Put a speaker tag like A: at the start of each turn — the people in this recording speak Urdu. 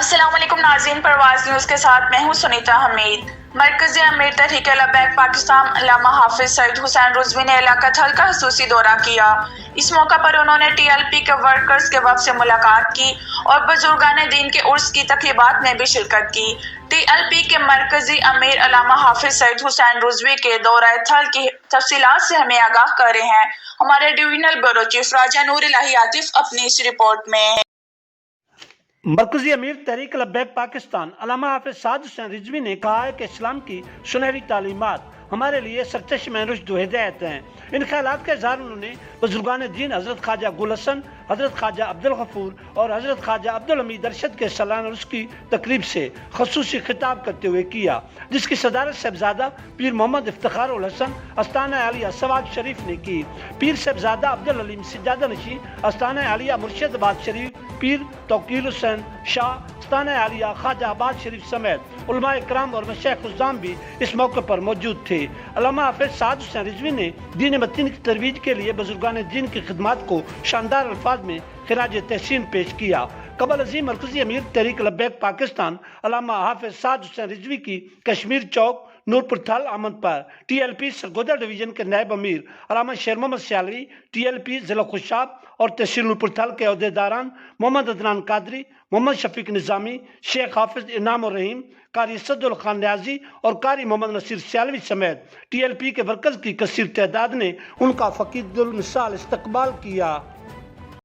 A: السلام علیکم ناظرین، پرواز نیوز کے ساتھ میں ہوں سنیتا حمید۔ مرکزی امیر تحریک لبیک پاکستان علامہ حافظ سعید حسین رضوی نے علاقہ تھل کا خصوصی دورہ کیا۔ اس موقع پر انہوں نے ٹی ایل پی کے ورکرز کے وفد سے ملاقات کی اور بزرگان دین کے عرس کی تقریبات میں بھی شرکت کی۔ ٹی ایل پی کے مرکزی امیر علامہ حافظ سعید حسین رضوی کے دورہ تھل کی تفصیلات سے ہمیں آگاہ کر رہے ہیں ہمارے ڈویژنل بیورو چیف راجہ نور الہی عاطف اپنی اس رپورٹ میں۔
B: مرکزی امیر تحریک لبیک پاکستان علامہ حافظ سعید حسین رضوی نے کہا ہے کہ اسلام کی سنہری تعلیمات ہمارے لیے سرچشمہ رشد و ہدایت ہیں۔ ان خیالات کا اظہار انہوں نے بزرگان دین حضرت خواجہ گل حسن، حضرت خواجہ عبدالغفور اور حضرت خواجہ عبدالحمید ارشد کے سالانہ عرس کی تقریب سے خصوصی خطاب کرتے ہوئے کیا، جس کی صدارت صاحبزادہ پیر محمد افتخار الحسن استانہ عالیہ سوات شریف نے کی۔ پیر صاحبزادہ عبدالعلیم سجادہ نشین استانہ عالیہ مرشد آباد شریف، پیر توقیر حسین شاہ استانہ عالیہ خواجہ آباد شریف سمیت علماء اکرام اور مشائخ الزام بھی اس موقع پر موجود تھے۔ علامہ حافظ سعید حسین رضوی نے دین متین کی ترویج کے لیے بزرگان دین کی خدمات کو شاندار الفاظ میں خراج تحسین پیش کیا۔ قبل ازیں مرکزی امیر تحریک لبیک پاکستان علامہ حافظ سعید حسین رضوی کی کشمیر چوک نورپور تھل آمد پر T L P Sargodha division کے نائب امیر علامہ Sher Muhammad Sialvi, T L P ضلع خوشاب اور تحصیل نورپور تھل کے عہدیداران محمد عدنان قادری، محمد شفیق نظامی، شیخ حافظ انعام الرحیم، قاری اسد الخان نیازی اور قاری محمد نصیر سیالوی سمیت ٹی ایل پی کے ورکرز کی کثیر تعداد نے ان کا فقید المثال استقبال کیا۔